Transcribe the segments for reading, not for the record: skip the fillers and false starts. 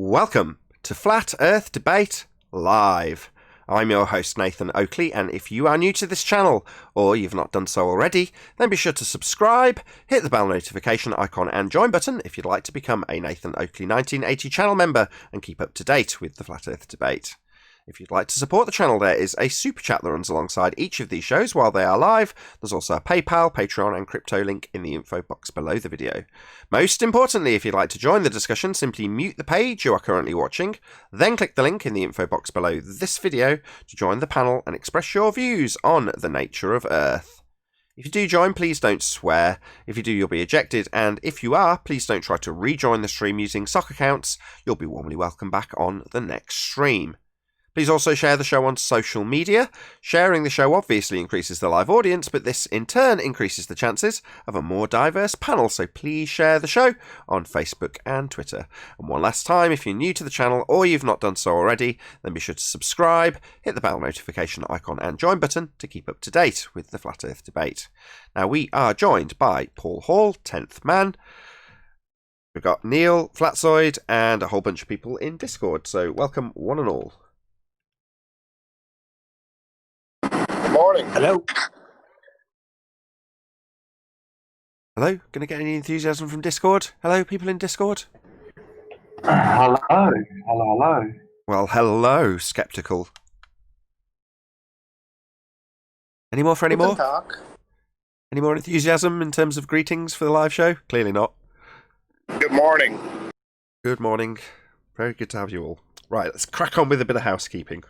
Welcome to Flat Earth Debate Live. I'm your host Nathan Oakley, and if you are new to this channel, or you've not done so already, then be sure to subscribe, hit the bell notification icon and join button if you'd like to become a Nathan Oakley 1980 channel member and keep up to date with the Flat Earth Debate. If you'd like to support the channel, there is a super chat that runs alongside each of these shows while they are live. There's also a PayPal, Patreon and crypto link in the info box below the video. Most importantly, if you'd like to join the discussion, simply mute the page you are currently watching, then click the link in the info box below this video to join the panel and express your views on the nature of Earth. If you do join, please don't swear. If you do, you'll be ejected, and if you are, please don't try to rejoin the stream using sock accounts. You'll be warmly welcomed back on the next stream. Please also share the show on social media. Sharing the show obviously increases the live audience, but this in turn increases the chances of a more diverse panel, so please share the show on Facebook and Twitter. And one last time, if you're new to the channel or you've not done so already, then be sure to subscribe, hit the bell notification icon and join button to keep up to date with the Flat Earth Debate. Now, we are joined by Paul Hall, 10th man. We've got Neil, Flatzoid, and a whole bunch of people in Discord, so welcome one and all. Morning. Hello. Hello? Gonna get any enthusiasm from Discord? Hello, people in Discord? Hello. Well, hello, skeptical. Any more for any more? Any more enthusiasm in terms of greetings for the live show? Clearly not. Good morning. Good morning. Very good to have you all. Right, let's crack on with a bit of housekeeping.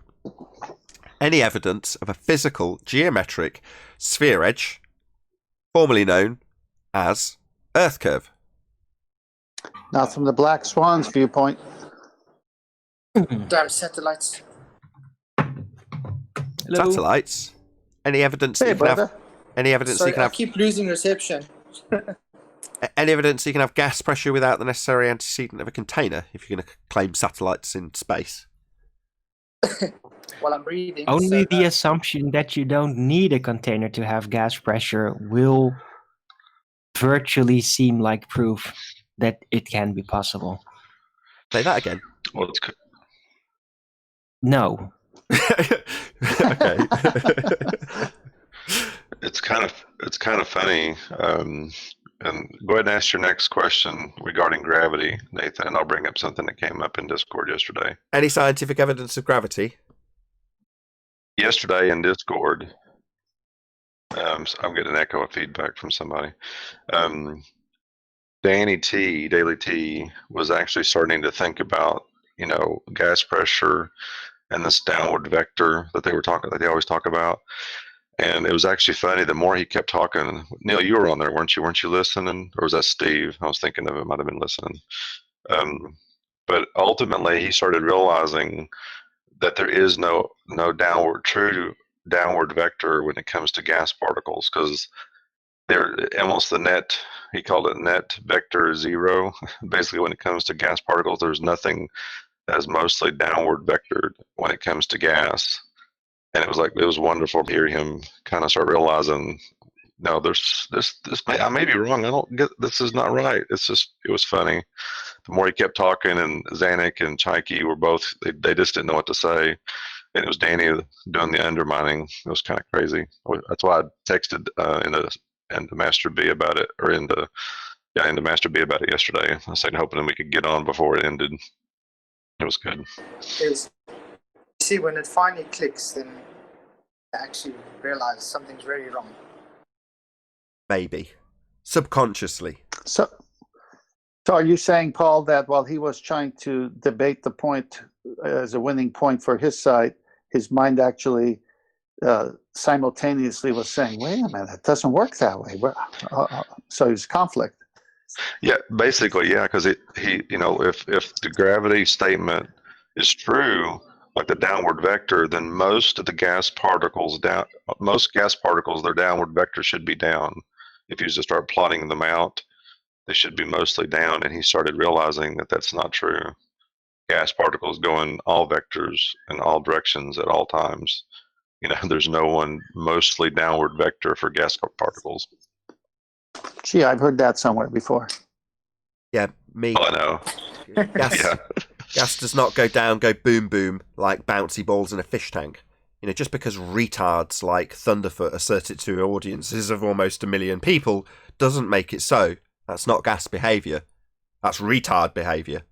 Any evidence of a physical geometric sphere edge, formerly known as Earth curve? Not from the Black Swan's viewpoint. Damn satellites. Hello. Satellites? Any evidence Hey, you can brother. have? Any evidence Sorry, you can I have? keep losing reception. Any evidence you can have gas pressure without the necessary antecedent of a container if you're going to claim satellites in space? While I'm breathing. Only so, the assumption that you don't need a container to have gas pressure will virtually seem like proof that it can be possible. Say that again. Well, it's good. No. Okay. It's kind of funny. And go ahead and ask your next question regarding gravity, Nathan, and I'll bring up something that came up in Discord yesterday. Any scientific evidence of gravity? Yesterday in Discord, so I'm getting an echo of feedback from somebody. Daily T, was actually starting to think about, gas pressure and this downward vector that they always talk about. And it was actually funny. The more he kept talking, Neil, you were on there, weren't you? Weren't you listening, or was that Steve? I was thinking of it. Might have been listening. But ultimately, he started realizing that there is no true downward vector when it comes to gas particles, because they're almost the net. He called it net vector zero. Basically, when it comes to gas particles, there's nothing that is mostly downward vectored when it comes to gas. And it was wonderful to hear him kind of start realizing, no, there's this. I may be wrong. I don't get this is not right. It was funny. The more he kept talking, and Zanuck and Chaiki were both, they just didn't know what to say. And it was Danny doing the undermining. It was kind of crazy. That's why I texted into Master B about it, or into Master B about it yesterday. I said hoping we could get on before it ended. It was good. See, when it finally clicks, then I actually realize something's really wrong. Maybe. Subconsciously. So are you saying, Paul, that while he was trying to debate the point as a winning point for his side, his mind actually simultaneously was saying, wait a minute, it doesn't work that way. So there's conflict. Yeah, basically, yeah, because if the gravity statement is true, like the downward vector, then most of the gas particles, their downward vector should be down. If you just start plotting them out, they should be mostly down. And he started realizing that that's not true. Gas particles go in all vectors in all directions at all times. There's no one mostly downward vector for gas particles. Gee, I've heard that somewhere before. Yeah, me. Oh, I know. Gas, Yeah. Gas does not go down, go boom boom like bouncy balls in a fish tank. Just because retards like Thunderfoot assert it to audiences of almost 1 million people doesn't make it so. That's not gas behaviour. That's retard behaviour.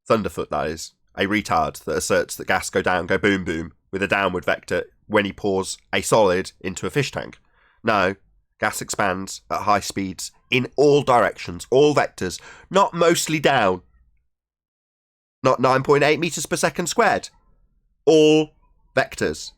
Thunderfoot, that is. A retard that asserts that gas go down, go boom boom with a downward vector when he pours a solid into a fish tank. No, gas expands at high speeds in all directions, all vectors, not mostly down. Not 9.8 metres per second squared. All vectors.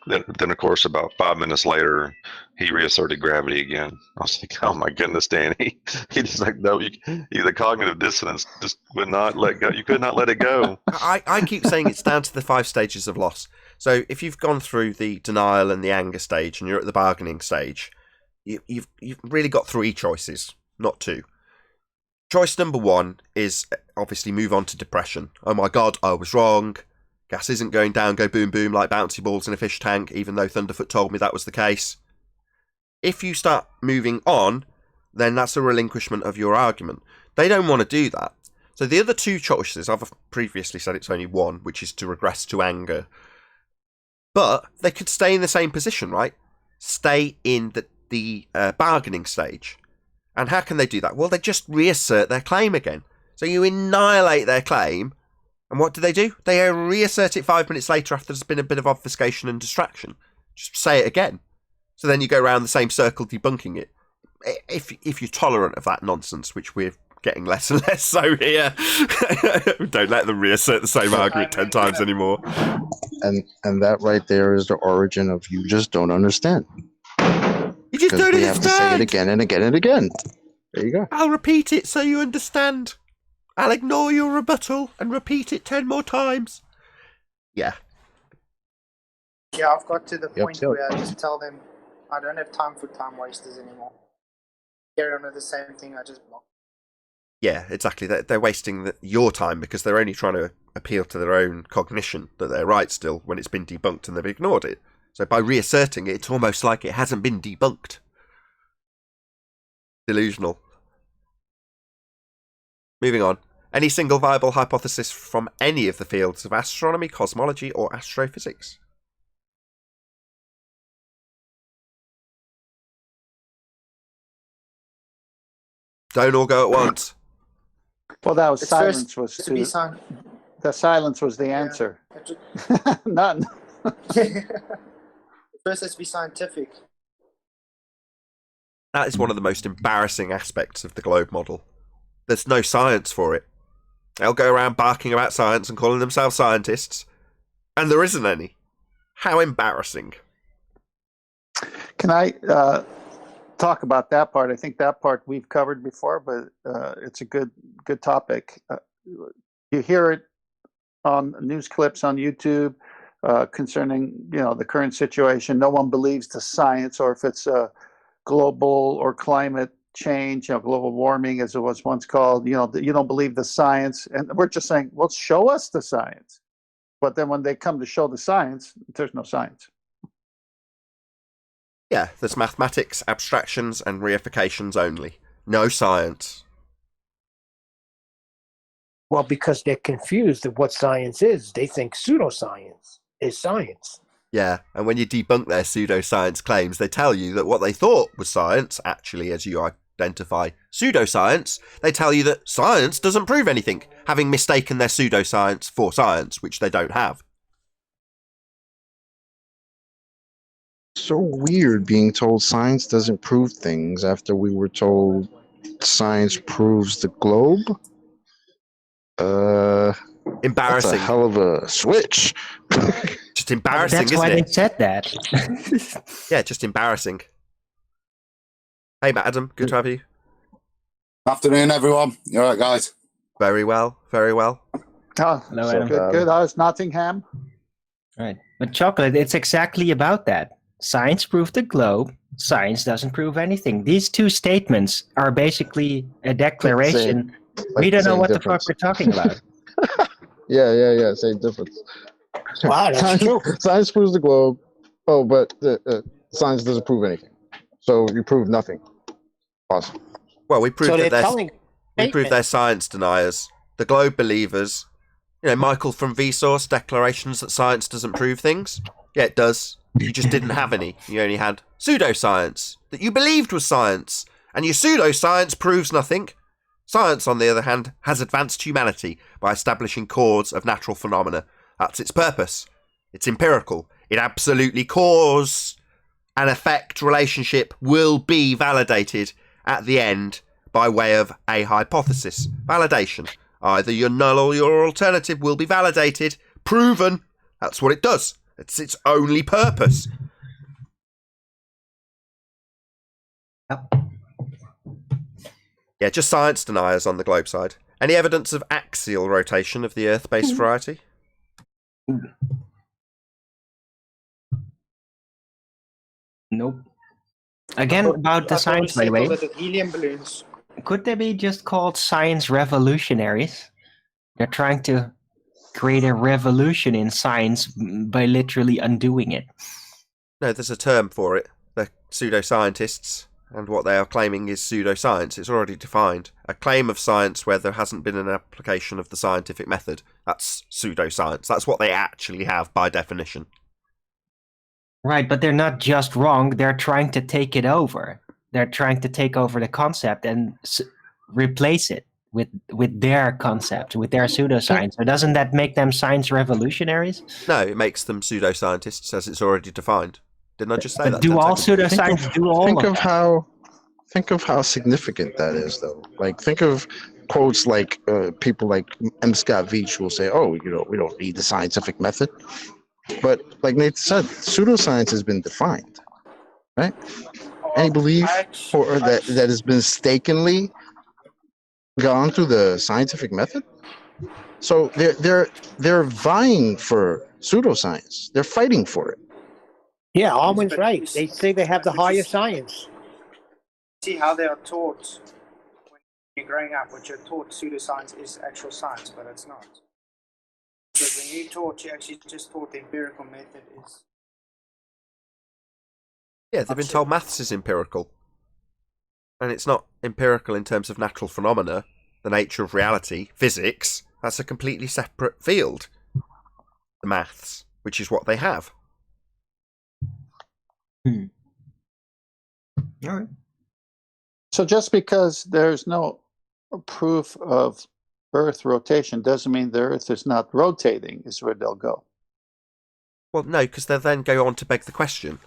Then, of course, about 5 minutes later, he reasserted gravity again. I was like, oh my goodness, Danny. He just like, no, the cognitive dissonance just would not let go. You could not let it go. I keep saying it's down to the 5 stages of loss. So if you've gone through the denial and the anger stage and you're at the bargaining stage, you've really got 3 choices, not 2. Choice number 1 is obviously move on to depression. Oh my God, I was wrong. Gas isn't going down, go boom boom like bouncy balls in a fish tank, even though Thunderfoot told me that was the case. If you start moving on, then that's a relinquishment of your argument. They don't want to do that. So the other 2 choices, I've previously said it's only 1, which is to regress to anger. But they could stay in the same position, right? Stay in the bargaining stage. And how can they do that? Well, they just reassert their claim again. So you annihilate their claim. And what do? They reassert it 5 minutes later after there's been a bit of obfuscation and distraction. Just say it again. So then you go around the same circle debunking it. If you're tolerant of that nonsense, which we're getting less and less so here. Don't let them reassert the same argument 10 times anymore. And that right there is the origin of you just don't understand. You just don't understand. We have to say it again and again and again. There you go. I'll repeat it so you understand. I'll ignore your rebuttal and repeat it 10 more times. Yeah. Yeah, I've got to the point where I just tell them I don't have time for time wasters anymore. Carry on with the same thing, I just block. Yeah, exactly. They're wasting your time because they're only trying to appeal to their own cognition that they're right still when it's been debunked and they've ignored it. So by reasserting it, it's almost like it hasn't been debunked. Delusional. Moving on. Any single viable hypothesis from any of the fields of astronomy, cosmology, or astrophysics? Don't all go at once. Well, that was It's silence. first to be signed. The silence was the answer. None. First has to be scientific. That is one of the most embarrassing aspects of the globe model. There's no science for it. They'll go around barking about science and calling themselves scientists, and there isn't any. How embarrassing. Can I talk about that part? I think that part we've covered before, but it's a good topic. You hear it on news clips on YouTube concerning the current situation. No one believes the science, or if it's global or climate change, global warming as it was once called, you don't believe the science. And we're just saying, well, show us the science. But then when they come to show the science, there's no science. Yeah, there's mathematics, abstractions, and reifications only. No science. Well, because they're confused of what science is. They think pseudoscience is science. Yeah, and when you debunk their pseudoscience claims, they tell you that what they thought was science, actually, as you identify pseudoscience, they tell you that science doesn't prove anything, having mistaken their pseudoscience for science, which they don't have. So weird being told science doesn't prove things after we were told science proves the globe. Embarrassing. That's a hell of a switch. Just embarrassing, That's isn't why it? they said that. Yeah, just embarrassing. Hey, Adam, good to have you. Afternoon, everyone. You all right, guys? Very well, very well. Oh, Hello, Adam. good. I was Nottingham. Right. But Chocolate, it's exactly about that. Science proved the globe. Science doesn't prove anything. These two statements are basically a declaration. We don't know what the fuck we're talking about. Yeah. Same difference. Wow, that's true. Science proves the globe. Oh, but science doesn't prove anything. So you prove nothing. Awesome. Well, we proved So that they're telling. we proved they're science deniers. The globe believers. You know, Michael from Vsauce, declarations that science doesn't prove things. Yeah, it does. You just didn't have any. You only had pseudoscience that you believed was science. And your pseudoscience proves nothing. Science, on the other hand, has advanced humanity by establishing cause of natural phenomena. That's its purpose. It's empirical. It absolutely cause and effect relationship will be validated at the end by way of a hypothesis. Validation. Either your null or your alternative will be validated, proven. That's what it does. It's its only purpose. Yeah, just science deniers on the globe side. Any evidence of axial rotation of the Earth-based variety? Nope. Again, about the science, by the way. Helium balloons. Could they be just called science revolutionaries? They're trying to create a revolution in science by literally undoing it. No, there's a term for it. They're pseudoscientists, and what they are claiming is pseudoscience. It's already defined. A claim of science where there hasn't been an application of the scientific method. That's pseudoscience. That's what they actually have by definition. Right, but they're not just wrong. They're trying to take it over. They're trying to take over the concept and replace it with their concept, with their pseudoscience. So doesn't that make them science revolutionaries? No, it makes them pseudoscientists, as it's already defined. Didn't I just say But that? do all pseudoscience do all think of of how think of how significant that is, though. Like, think of quotes like people like M. Scott Veach will say, "Oh, we don't need the scientific method." But like Nate said, pseudoscience has been defined, right? Any belief or that has been mistakenly gone through the scientific method. So they're vying for pseudoscience. They're fighting for it. Yeah, Almond's right. They say they have the higher science. See how they are taught when you're growing up. What you're taught, pseudoscience is actual science, but it's not. Because when you're taught, you actually just taught the empirical method is. Yeah, they've been told maths is empirical. And it's not empirical in terms of natural phenomena, the nature of reality, physics. That's a completely separate field. The maths, which is what they have. All right. So just because there's no proof of Earth rotation doesn't mean the Earth is not rotating, is where they'll go. Well, no, because they'll then go on to beg the question.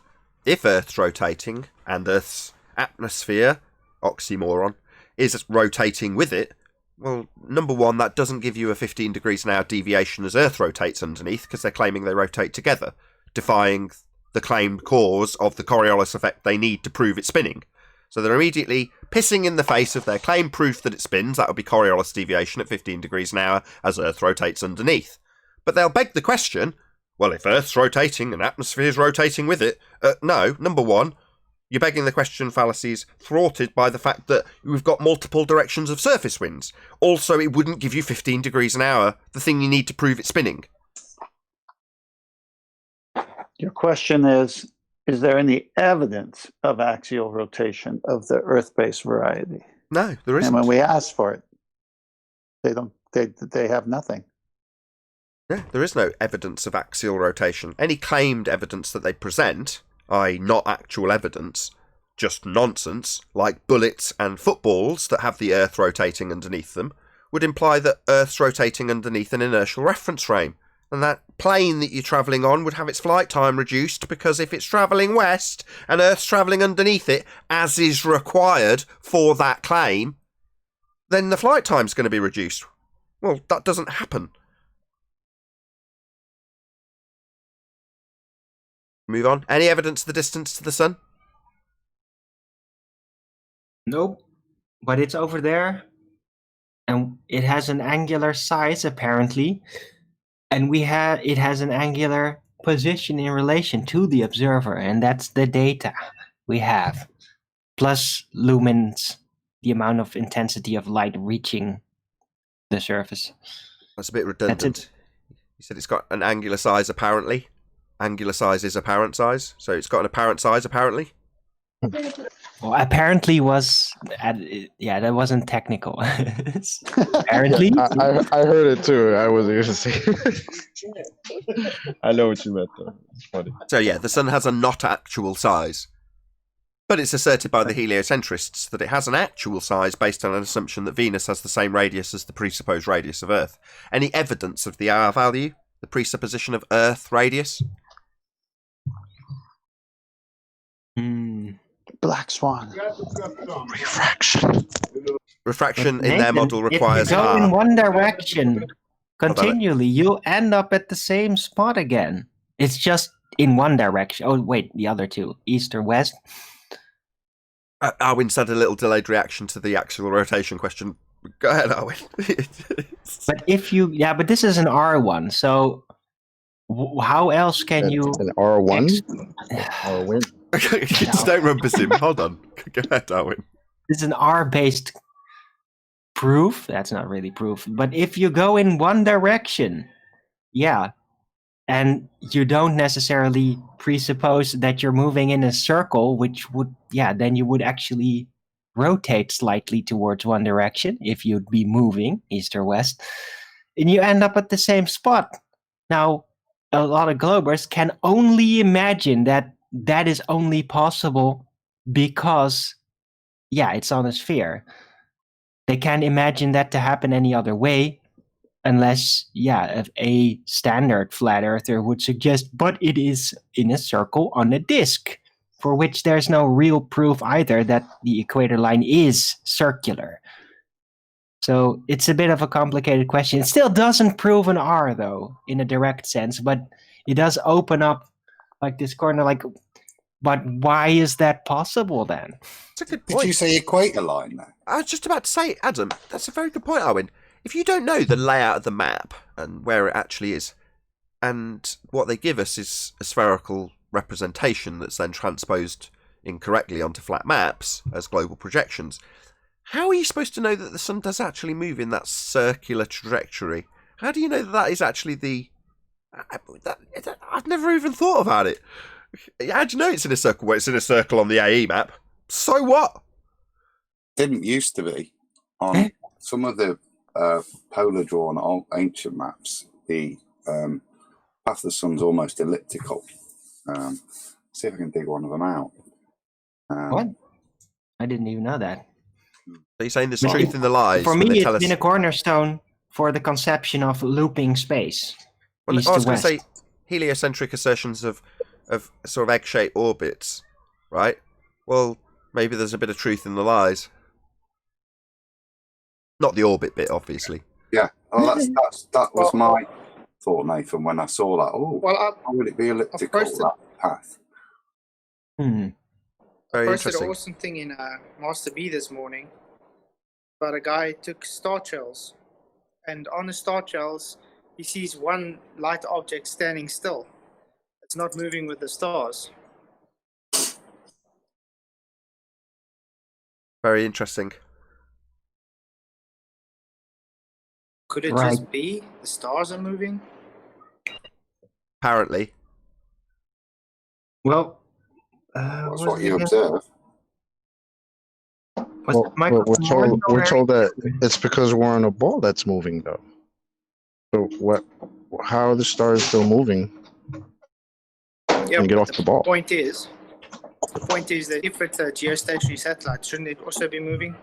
If Earth's rotating, and Earth's atmosphere, oxymoron, is rotating with it, well, number one, that doesn't give you a 15 degrees an hour deviation as Earth rotates underneath, because they're claiming they rotate together, defying the claimed cause of the Coriolis effect they need to prove it's spinning. So they're immediately pissing in the face of their claimed proof that it spins. That would be Coriolis deviation at 15 degrees an hour as Earth rotates underneath. But they'll beg the question, well, if Earth's rotating and atmosphere's rotating with it, no, number one, you're begging the question fallacies thwarted by the fact that we've got multiple directions of surface winds. Also, it wouldn't give you 15 degrees an hour, the thing you need to prove it's spinning. Your question is there any evidence of axial rotation of the Earth-based variety? No, there isn't. And when we ask for it, they have nothing. Yeah, there is no evidence of axial rotation. Any claimed evidence that they present, i.e. not actual evidence, just nonsense, like bullets and footballs that have the Earth rotating underneath them, would imply that Earth's rotating underneath an inertial reference frame. And that plane that you're travelling on would have its flight time reduced because if it's travelling west and Earth's travelling underneath it, as is required for that claim, then the flight time's going to be reduced. Well, that doesn't happen. Move on. Any evidence of the distance to the sun? Nope. But it's over there. And it has an angular size, apparently. And it has an angular position in relation to the observer. And that's the data we have. Plus lumens, the amount of intensity of light reaching the surface. That's a bit redundant. You said it's got an angular size, apparently. Angular size is apparent size, so it's got an apparent size, apparently. Well, apparently that wasn't technical. Apparently, I heard it too. I wasn't going to say. I know what you meant though. It's funny. So yeah, the sun has a not actual size. But it's asserted by the heliocentrists that it has an actual size based on an assumption that Venus has the same radius as the presupposed radius of Earth. Any evidence of the R value, the presupposition of Earth radius? Black Swan. Refraction. Refraction But in their Nathan, model requires if you go R. in one direction about it? continually, you'll end up at the same spot again. It's just in one direction. Oh, wait, the other two, east or west. Arwin said a little delayed reaction to the axial rotation question. Go ahead, Arwin. But but this is an R1, so how else can you... An R1? R1? Just don't rumpus him. Hold on. Go ahead, Arwin. This is an R-based proof. That's not really proof. But if you go in one direction, and you don't necessarily presuppose that you're moving in a circle, which would, then you would actually rotate slightly towards one direction if you'd be moving east or west, and you end up at the same spot. Now, a lot of globers can only imagine that is only possible because, it's on a sphere. They can't imagine that to happen any other way. Unless, if a standard flat earther would suggest, but it is in a circle on a disk, for which there's no real proof either that the equator line is circular. So it's a bit of a complicated question. It still doesn't prove an R, though, in a direct sense, but it does open up like this corner, but why is that possible then? That's a good point. Did you say equator line there? I was just about to say, Adam, that's a very good point, Arwin. If you don't know the layout of the map and where it actually is, and what they give us is a spherical representation that's then transposed incorrectly onto flat maps as global projections, how are you supposed to know that the sun does actually move in that circular trajectory? How do you know that is actually the... I've never even thought about it. How do you know it's in a circle? Well, it's in a circle on the AE map. So what? Didn't used to be. On some of the polar drawn old ancient maps, the path of the sun's almost elliptical. See if I can dig one of them out. What? I didn't even know that. So you're saying there's truth in the lies? For when me, they it's tell us... been a cornerstone for the conception of looping space. Well, East I was to going to west. say heliocentric assertions of sort of egg-shaped orbits, right? Well, maybe there's a bit of truth in the lies. Not the orbit bit, obviously. Yeah, well, that was my thought, Nathan, when I saw that. Oh, how would it be elliptical, that path? Very posted interesting. an awesome thing in Master B this morning. But a guy took star trails, and on the star trails, he sees one light object standing still. It's not moving with the stars. Very interesting. Could it Right. just be the stars are moving? Apparently. Well, That's what you observe. Well, we're told that it's because we're on a ball that's moving, though. So how are the stars still moving? Yeah, And get but off the ball. The point is that if it's a geostationary satellite, shouldn't it also be moving?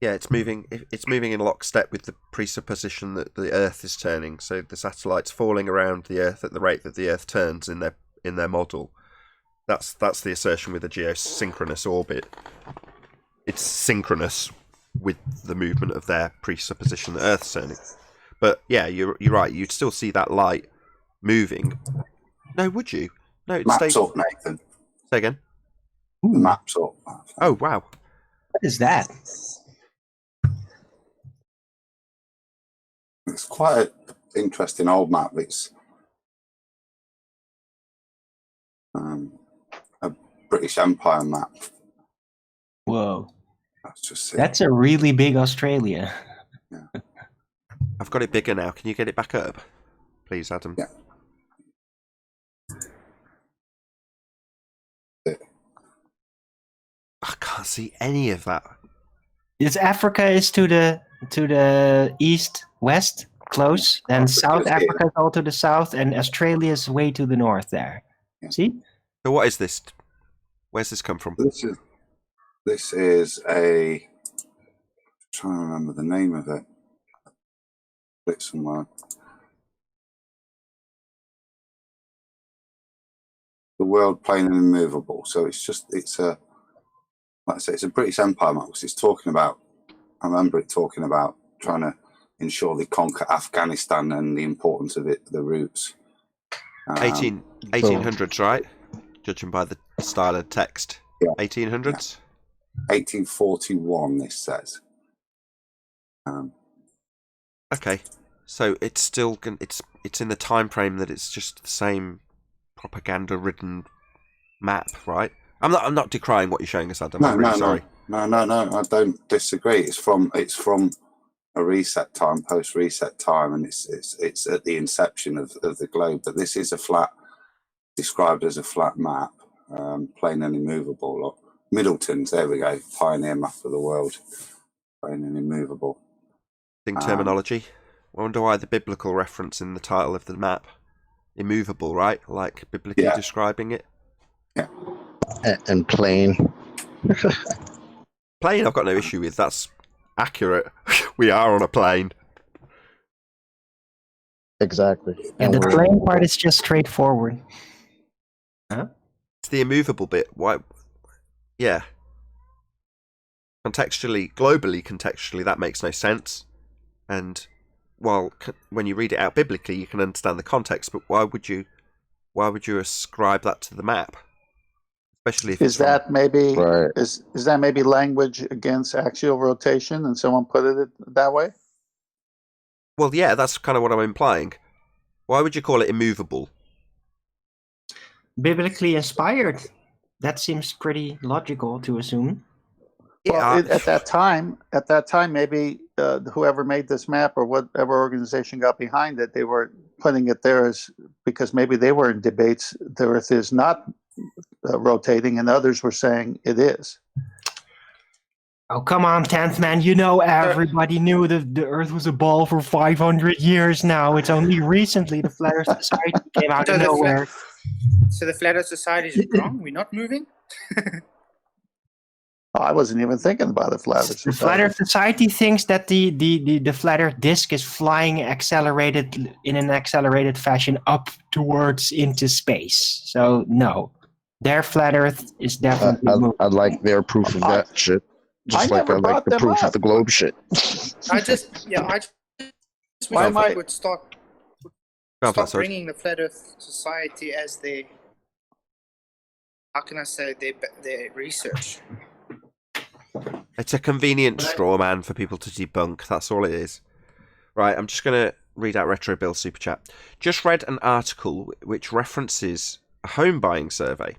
Yeah, it's moving. It's moving in lockstep with the presupposition that the Earth is turning. So the satellite's falling around the Earth at the rate that the Earth turns in their model. That's the assertion with a geosynchronous orbit. It's synchronous with the movement of their presupposition that Earth's turning. But yeah, you're right. You'd still see that light moving. No, would you? No, it Maps stays. up, Nathan. Say again. The maps up. Oh wow. What is that? It's quite an interesting old map. It's a British Empire map. Whoa. That's just it. That's a really big Australia. I've got it bigger now. Can you get it back up, please, Adam? Yeah. I can't see any of that. It's Africa is to the east west close, then Africa's South here. Africa is all to the south, and Australia is way to the north there. Yeah. See? So what is this? Where's this come from? This is a. I'm trying to remember the name of it. It's somewhere. The world plane and immovable. So it's a, like I say, it's a British Empire map. It's talking about. I remember it talking about trying to ensure they conquer Afghanistan and the importance of it, the routes. 1800s, right? Judging by the style of text. Yeah. 1800s? 1841, this says. Okay. So it's still it's in the time frame that it's just the same propaganda-ridden map, right? I'm not decrying what you're showing us, Adam. I'm really sorry. No, I don't disagree. It's from a reset time, post reset time, and it's at the inception of the globe. But this is described as a flat map, plain and immovable. Or Middleton's, there we go, pioneer map of the world, plain and immovable. Think terminology. I wonder why the biblical reference in the title of the map, immovable, right? Like biblically describing it. Yeah. And plain. Plane, I've got no issue with. That's accurate. We are on a plane. Exactly. And the plain part is just straightforward. Huh? It's the immovable bit. Why? Yeah. Globally, contextually, that makes no sense. And while when you read it out biblically, you can understand the context. But why would you ascribe that to the map? Especially if Is that maybe right. is that maybe language against axial rotation, and someone put it that way? Well, yeah, that's kind of what I'm implying. Why would you call it immovable? Biblically inspired. That seems pretty logical to assume. Yeah, Well, at that time, maybe whoever made this map or whatever organization got behind it, they were putting it there because maybe they were in debates. The Earth is not rotating, and others were saying it is. Oh, come on, 10th man. You know everybody knew the Earth was a ball for 500 years now. It's only recently the Flat Earth Society came out of nowhere. So the Flat Earth Society is wrong? We're not moving? I wasn't even thinking about it. The Flat Earth Society thinks that the Flat Earth disk is flying in an accelerated fashion up towards into space. So no, their Flat Earth is definitely moving. I'd like their proof of that shit. Just like I like the proof of the globe shit. I just wish we would start bringing the Flat Earth Society as their, how can I say, their research. It's a convenient straw man for people to debunk. That's all it is. Right, I'm just going to read out Retro Bill Super Chat. Just read an article which references a home buying survey.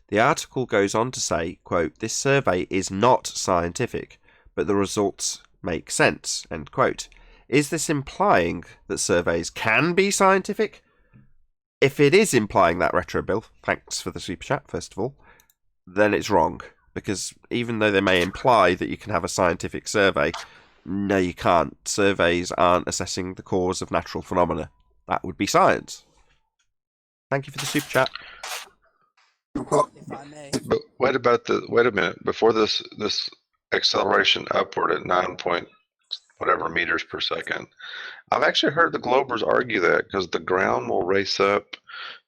The article goes on to say, quote, "This survey is not scientific, but the results make sense," end quote. Is this implying that surveys can be scientific? If it is implying that, Retro Bill, thanks for the Super Chat, first of all, then it's wrong. Because even though they may imply that you can have a scientific survey, no, you can't. Surveys aren't assessing the cause of natural phenomena. That would be science. Thank you for the Super Chat. But wait a minute. Before this acceleration upward at 9 point whatever meters per second, I've actually heard the Globers argue that because the ground will race up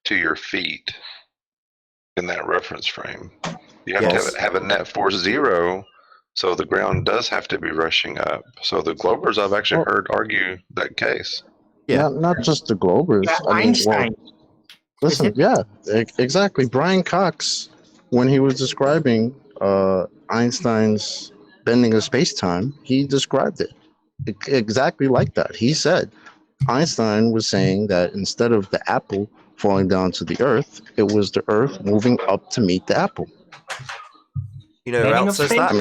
to your feet in that reference frame. You have to have a net force 0, so the ground does have to be rushing up. So the Globers I've actually heard argue that case. Yeah, not just the Globers. Einstein. Listen, exactly. Brian Cox, when he was describing Einstein's bending of space-time, he described it exactly like that. He said Einstein was saying that instead of the apple falling down to the earth, it was the earth moving up to meet the apple. You know who else says that?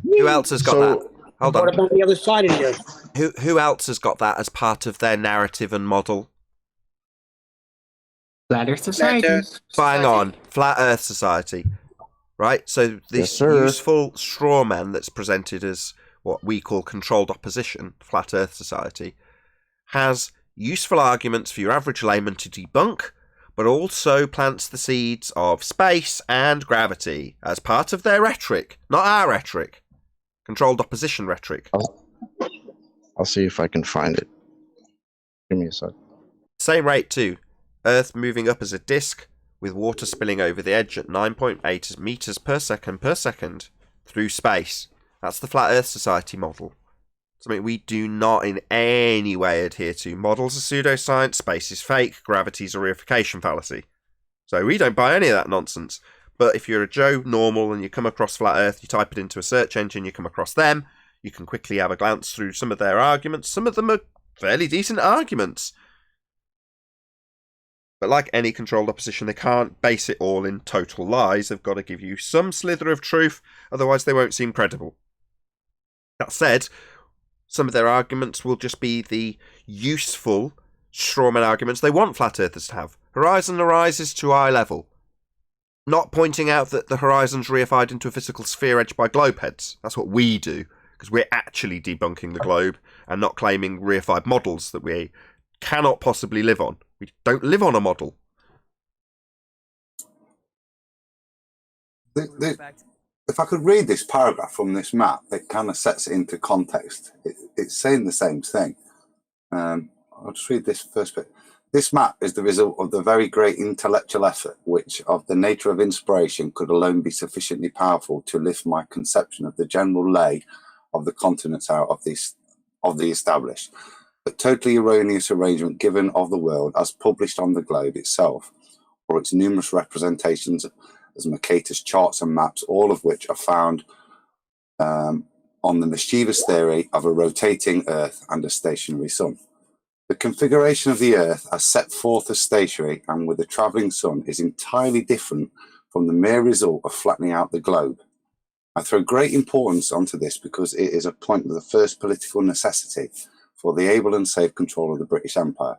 Who else has got that? Hold on. What about the other side of the earth? Who else has got that as part of their narrative and model? Flat Earth Society. Bang on. Flat Earth Society. right? So this sir. useful straw man that's presented as what we call controlled opposition, Flat Earth Society, has useful arguments for your average layman to debunk, but also plants the seeds of space and gravity as part of their rhetoric, not our rhetoric. Controlled opposition rhetoric. I'll see if I can find it. Give me a sec. Same rate too. Earth moving up as a disk with water spilling over the edge at 9.8 meters per second through space. That's the Flat Earth Society model. Something we do not in any way adhere to. Models are pseudoscience, space is fake, gravity's a reification fallacy. So we don't buy any of that nonsense. But if you're a Joe normal and you come across Flat Earth, you type it into a search engine, you come across them, you can quickly have a glance through some of their arguments. Some of them are fairly decent arguments. But like any controlled opposition, they can't base it all in total lies. They've got to give you some slither of truth, otherwise they won't seem credible. That said, some of their arguments will just be the useful strawman arguments they want flat earthers to have. Horizon arises to eye level. Not pointing out that the horizon's reified into a physical sphere edged by globe heads. That's what we do, because we're actually debunking the globe and not claiming reified models that we cannot possibly live on. We don't live on a model. If I could read this paragraph from this map, it kind of sets it into context. It's saying the same thing. I'll just read this first bit. This map is the result of the very great intellectual effort, which of the nature of inspiration could alone be sufficiently powerful to lift my conception of the general lay of the continents out of the established, but totally erroneous arrangement given of the world as published on the globe itself, or its numerous representations as Mercator's charts and maps, all of which are found on the mischievous theory of a rotating Earth and a stationary sun. The configuration of the Earth as set forth as stationary and with a travelling sun is entirely different from the mere result of flattening out the globe. I throw great importance onto this because it is a point of the first political necessity for the able and safe control of the British Empire.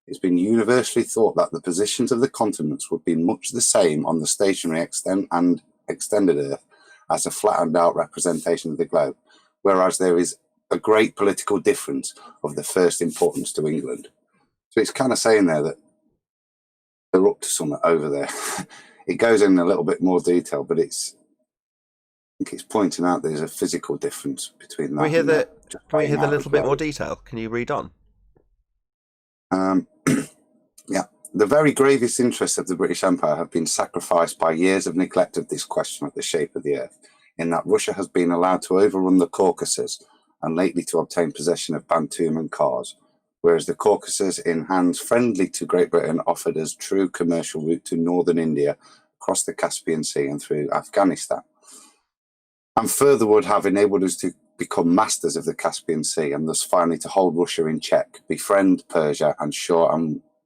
It's been universally thought that the positions of the continents would be much the same on the stationary and extended Earth as a flattened out representation of the globe, whereas there is a great political difference of the first importance to England. So it's kind of saying there that they're up to something over there. It goes in a little bit more detail, but I think it's pointing out there's a physical difference between that. Can we hear the little bit more detail? Can you read on? Yeah. The very gravest interests of the British Empire have been sacrificed by years of neglect of this question of the shape of the Earth, in that Russia has been allowed to overrun the Caucasus and lately to obtain possession of Bantoum and Kars, whereas the Caucasus, in hands friendly to Great Britain, offered us true commercial route to northern India, across the Caspian Sea and through Afghanistan, and further would have enabled us to become masters of the Caspian Sea and thus finally to hold Russia in check, befriend Persia and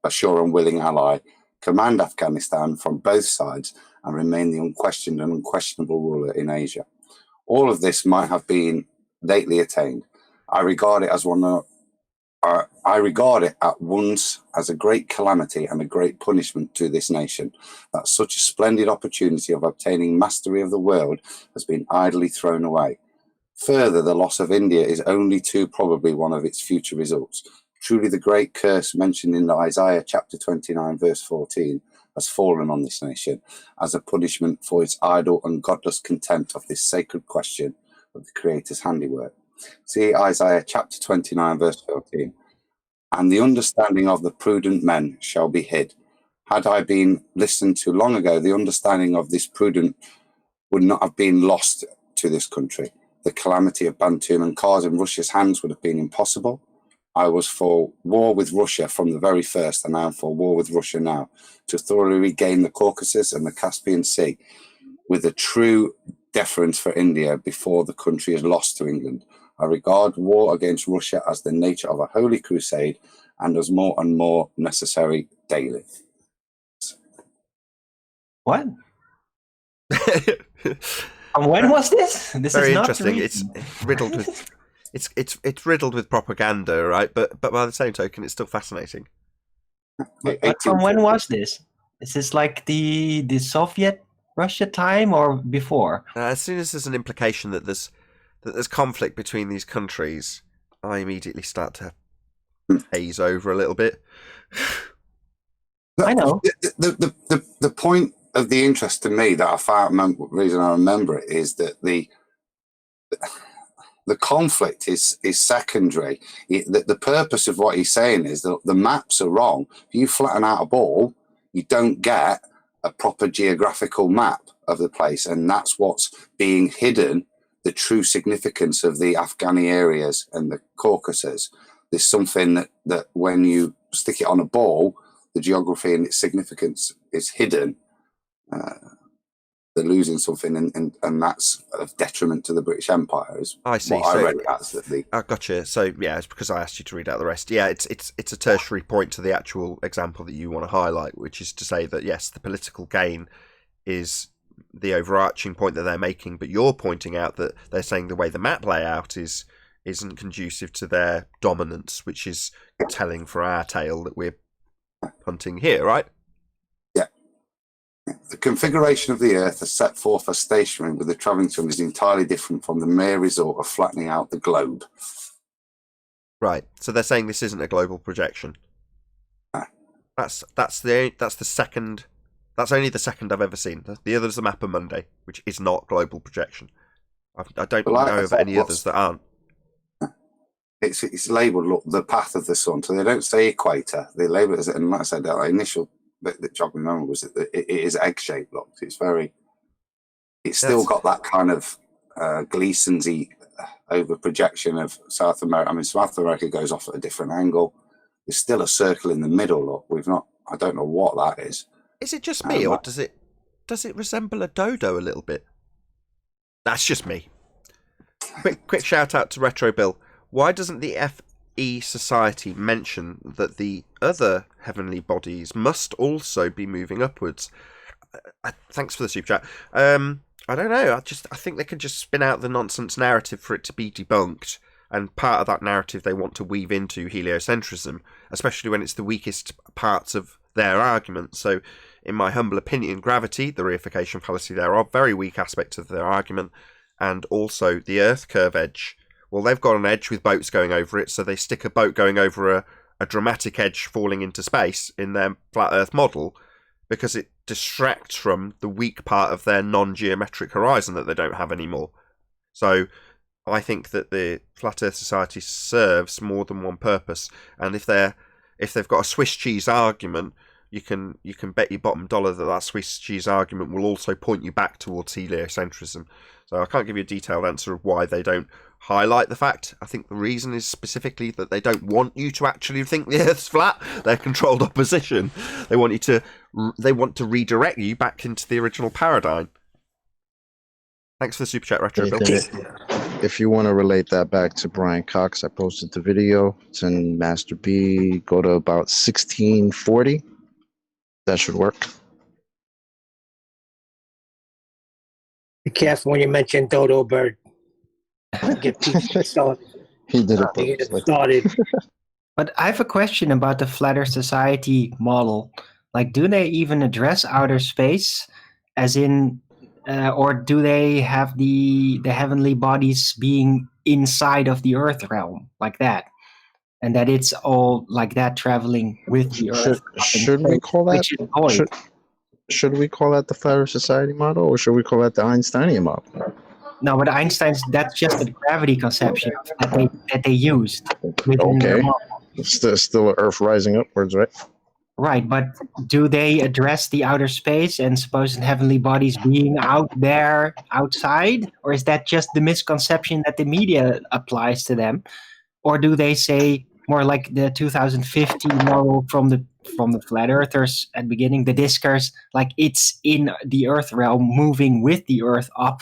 a sure and willing ally, command Afghanistan from both sides and remain the unquestioned and unquestionable ruler in Asia. All of this might have been lately attained. I regard it at once as a great calamity and a great punishment to this nation, that such a splendid opportunity of obtaining mastery of the world has been idly thrown away. Further, the loss of India is only too probably one of its future results. Truly the great curse mentioned in Isaiah chapter 29 verse 14 has fallen on this nation as a punishment for its idle and godless contempt of this sacred question of the Creator's handiwork. See Isaiah chapter 29 verse 14. And the understanding of the prudent men shall be hid. Had I been listened to long ago, the understanding of this prudent would not have been lost to this country. The calamity of Bantoum and Kars in Russia's hands would have been impossible. I was for war with Russia from the very first, and I am for war with Russia now, to thoroughly regain the Caucasus and the Caspian Sea, with a true deference for India before the country is lost to England. I regard war against Russia as the nature of a holy crusade and as more and more necessary daily. What? And when was this? This Very is not interesting. recent. It's riddled with it's riddled with propaganda, right? But by the same token, it's still fascinating. But from when was this? Is this like the Soviet Russia time or before? As soon as there's an implication that there's conflict between these countries, I immediately start to haze over a little bit. I know. The point of the interest to me that I found, the reason I remember it is that the conflict is secondary. The purpose of what he's saying is that the maps are wrong. If you flatten out a ball, you don't get a proper geographical map of the place, and that's what's being hidden, the true significance of the Afghani areas and the Caucasus. There's something that when you stick it on a ball, the geography and its significance is hidden. They're losing something, and that's of detriment to the British Empire. Is I see. What I read it as that I gotcha. So yeah, it's because I asked you to read out the rest. Yeah, it's a tertiary point to the actual example that you want to highlight, which is to say that yes, the political gain is the overarching point that they're making, but you're pointing out that they're saying the way the map layout isn't conducive to their dominance, which is telling for our tale that we're hunting here, right? Yeah. The configuration of the Earth as set forth as stationary with the travelling sun is entirely different from the mere result of flattening out the globe. Right. So they're saying this isn't a global projection. That's the second. That's only the second I've ever seen. The other's the map of Monday, which is not global projection. I don't know of any others that aren't. It's labelled, look, the path of the sun. So they don't say equator. They label it as, and like I said, the initial bit that jogged me memory was that it is egg-shaped. Look, it's still got that kind of Gleason's-y over projection of South America. I mean, South America goes off at a different angle. There's still a circle in the middle. Look, I don't know what that is. Is it just me, or does it resemble a dodo a little bit? That's just me. Quick shout out to Retro Bill. Why doesn't the FE Society mention that the other heavenly bodies must also be moving upwards? Thanks for the super chat. I don't know. I think they could just spin out the nonsense narrative for it to be debunked, and part of that narrative they want to weave into heliocentrism, especially when it's the weakest parts of their argument. So, in my humble opinion, gravity, the reification fallacy thereof, very weak aspect of their argument, and also the Earth curve edge. Well, they've got an edge with boats going over it, so they stick a boat going over a dramatic edge falling into space in their flat Earth model, because it distracts from the weak part of their non-geometric horizon that they don't have anymore. So I think that the Flat Earth Society serves more than one purpose, and if they've got a Swiss cheese argument, you can bet your bottom dollar that Swiss cheese argument will also point you back towards heliocentrism. So I can't give you a detailed answer of why they don't highlight the fact. I think the reason is specifically that they don't want you to actually think the Earth's flat. They're controlled opposition. They want to redirect you back into the original paradigm. Thanks for the super chat, Retro Bill. If you want to relate that back to Brian Cox, I posted the video. It's in Master B. Go to about 1640. That should work. Be careful when you mention dodo bird. Get people started. He did it Get purposely. started. But I have a question about the Flat Earth Society model. Like, do they even address outer space, as in, or do they have the heavenly bodies being inside of the Earth realm, like that? And that it's all like that, traveling with the Earth. Should we call that? Should we call that the Flat Earth Society model, or should we call that the Einsteinian model? No, but Einstein's, that's just the gravity conception that they used. Okay. It's still Earth rising upwards, right? Right, but do they address the outer space and supposed heavenly bodies being out there outside? Or is that just the misconception that the media applies to them? Or do they say more like the 2050 model from the flat earthers at the beginning, the discers, like it's in the Earth realm moving with the Earth up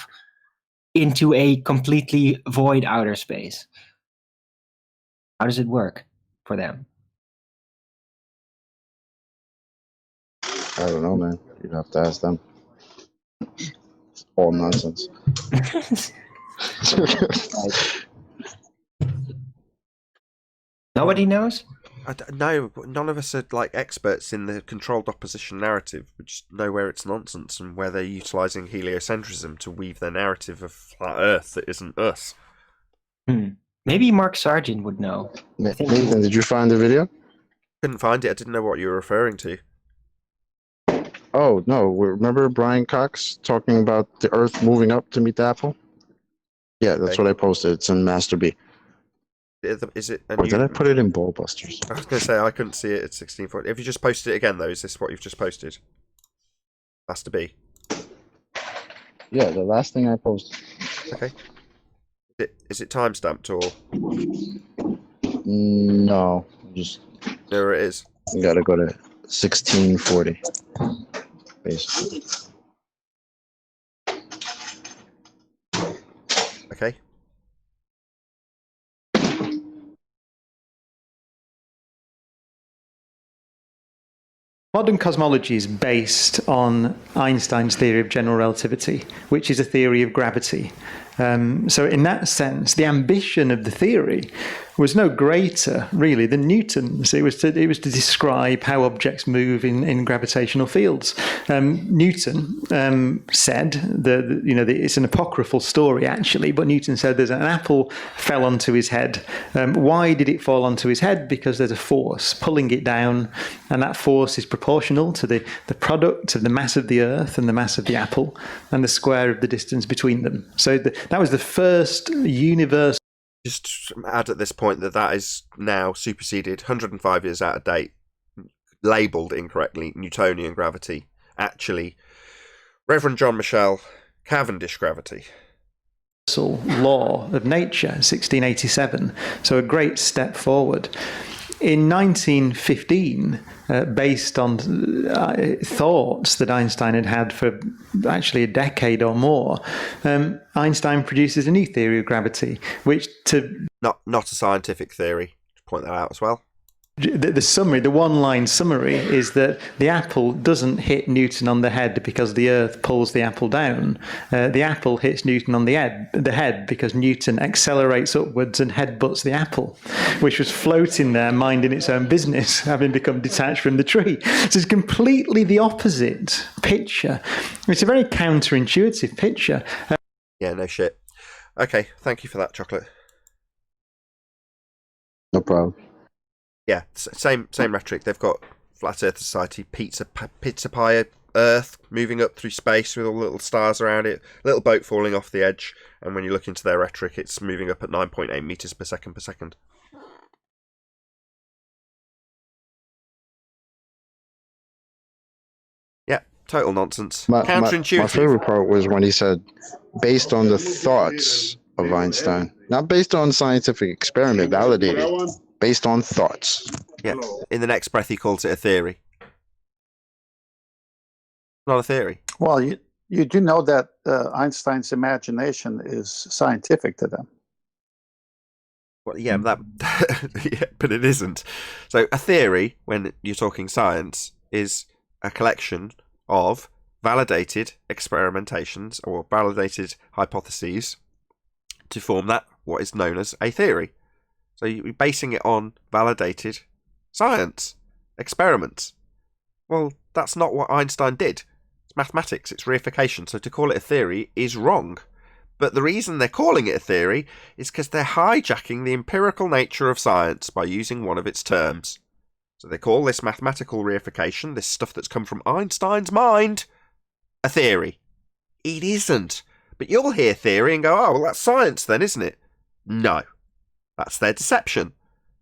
into a completely void outer space? How does it work for them? I don't know, man. You'd have to ask them. It's all nonsense. Nobody knows? No, none of us are like experts in the controlled opposition narrative. We just know where it's nonsense and where they're utilising heliocentrism to weave their narrative of flat Earth that isn't us. Maybe Mark Sargent would know. Nathan, did you find the video? Couldn't find it. I didn't know what you were referring to. Oh no! Remember Brian Cox talking about the Earth moving up to meet the apple? Yeah, that's Okay. what I posted. It's in Master B. Is it? Or did I put it in Ballbusters? I was going to say I couldn't see it at 1640. Have you just posted it again though? Is this what you've just posted? Master B. Yeah, the last thing I posted. Okay. Is it time stamped or? No, just There it is. you gotta go to 1640. Basically. Okay. Modern cosmology is based on Einstein's theory of general relativity, which is a theory of gravity. So in that sense, the ambition of the theory was no greater, really, than Newton's. It was to describe how objects move in gravitational fields. Newton said that it's an apocryphal story actually, but Newton said there's an apple fell onto his head. Why did it fall onto his head? Because there's a force pulling it down, and that force is proportional to the product of the mass of the Earth and the mass of the apple, and the square of the distance between them. So that was the first universal. Just add at this point that is now superseded, 105 years out of date, labelled incorrectly, Newtonian gravity. Actually, Reverend John Michell, Cavendish gravity. Law of nature, 1687. So a great step forward. In 1915, based on thoughts that Einstein had had for actually a decade or more, Einstein produces a new theory of gravity, which not a scientific theory. Point that out as well. The summary, the one-line summary, is that the apple doesn't hit Newton on the head because the Earth pulls the apple down. The apple hits Newton on the head because Newton accelerates upwards and headbutts the apple, which was floating there, minding its own business, having become detached from the tree. So it's completely the opposite picture. It's a very counterintuitive picture. Yeah, no shit. Okay, thank you for that, Chocolate. No problem. Yeah, same rhetoric. They've got Flat Earth Society, pizza pie Earth moving up through space with all the little stars around it, little boat falling off the edge, and when you look into their rhetoric, it's moving up at 9.8 meters per second. Yeah, total nonsense. Counterintuitive. My favorite part was when he said, based on the thoughts of Einstein, not based on scientific experiment validated. Based on thoughts. Yeah. In the next breath, he calls it a theory. Not a theory. Well, you do know that Einstein's imagination is scientific to them. Well, yeah, yeah, but it isn't. So a theory, when you're talking science, is a collection of validated experimentations or validated hypotheses to form what is known as a theory. So you're basing it on validated science, experiments. Well, that's not what Einstein did. It's mathematics, it's reification, so to call it a theory is wrong. But the reason they're calling it a theory is because they're hijacking the empirical nature of science by using one of its terms. So they call this mathematical reification, this stuff that's come from Einstein's mind, a theory. It isn't. But you'll hear theory and go, oh, well, that's science then, isn't it? No. That's their deception.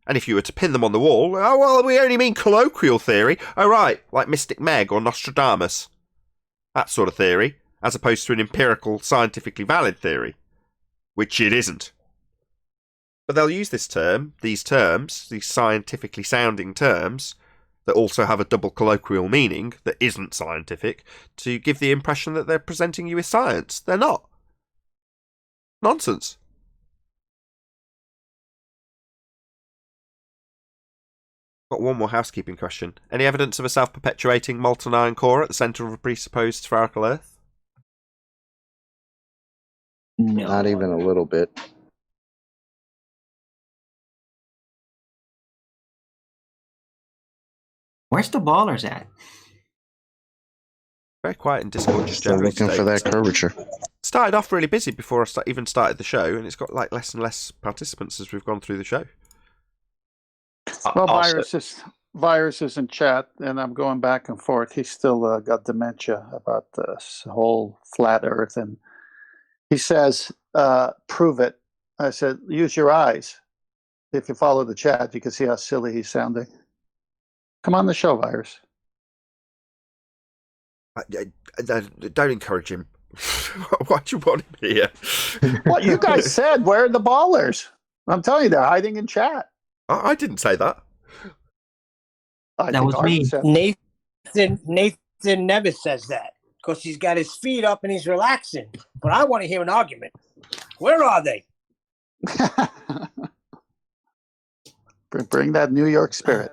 And if you were to pin them on the wall, oh, well, we only mean colloquial theory. Oh, right, like Mystic Meg or Nostradamus. That sort of theory, as opposed to an empirical, scientifically valid theory. Which it isn't. But they'll use these terms, these scientifically sounding terms, that also have a double colloquial meaning that isn't scientific, to give the impression that they're presenting you with science. They're not. Nonsense. Got one more housekeeping question. Any evidence of a self-perpetuating molten iron core at the centre of a presupposed spherical Earth? No. Not even a little bit. Where's the ballers at? Very quiet in Discord just Still generally looking today. for that curvature. Started off really busy before I even started the show, and it's got like less and less participants as we've gone through the show. Well, Also- Virus is in chat, and I'm going back and forth. He's still got dementia about this whole flat Earth, and he says, "Prove it." I said, "Use your eyes." If you follow the chat, you can see how silly he's sounding. Come on the show, Virus. Don't encourage him. Why do you want him here? What you guys said? Where are the ballers? I'm telling you, they're hiding in chat. I didn't say that. I That think was Arden me. said- Nathan never says that because he's got his feet up and he's relaxing. But I want to hear an argument. Where are they? Bring that New York spirit.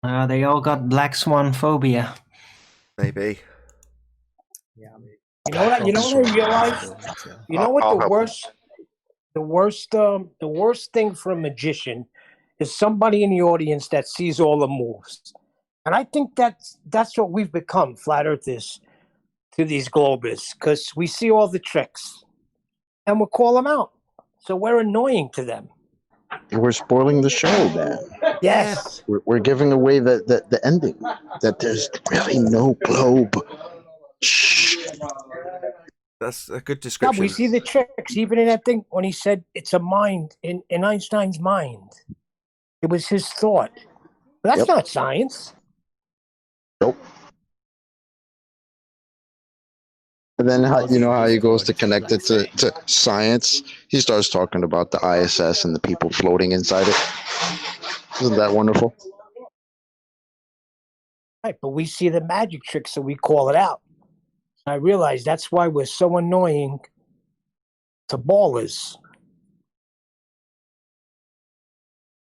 They all got black swan phobia. Maybe. You know what? You know what I realized? You know what I'll the help worst, the worst thing for a magician is somebody in the audience that sees all the moves, and I think that's what we've become, flat earthers, to these globers, because we see all the tricks, and we'll call them out. So we're annoying to them. We're spoiling the show, man. Yes. We're giving away the ending. That there's really no globe. Shh. That's a good Yeah, description. we see the tricks, even in that thing when he said it's a mind in Einstein's mind. It was his thought. But that's Yep. not science. Nope. And then you know how he goes to connect it to science? He starts talking about the ISS and the people floating inside it. Isn't that wonderful? Right, but we see the magic trick, so we call it out. I realize that's why we're so annoying to ballers.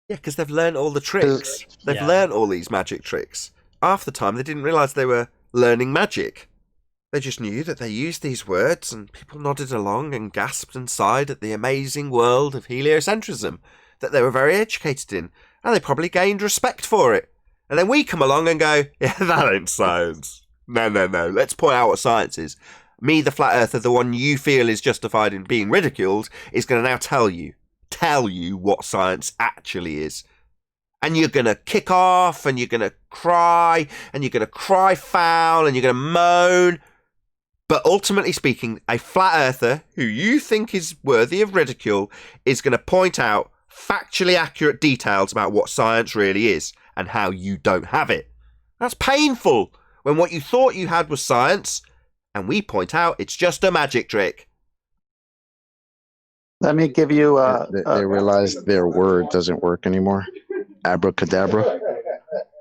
Yeah, because they've learned all the tricks. They've Yeah. learned all these magic tricks. Half the time, they didn't realise they were learning magic. They just knew that they used these words, and people nodded along and gasped and sighed at the amazing world of heliocentrism that they were very educated in, and they probably gained respect for it. And then we come along and go, yeah, that ain't science. No, let's point out what science is. Me, the flat earther, the one you feel is justified in being ridiculed, is going to now tell you what science actually is. And you're going to kick off, and you're going to cry, and you're going to cry foul, and you're going to moan. But ultimately speaking, a flat earther who you think is worthy of ridicule is going to point out factually accurate details about what science really is and how you don't have it. That's painful when what you thought you had was science, and we point out it's just a magic trick. Let me give you. They realize their word doesn't work anymore. Abracadabra.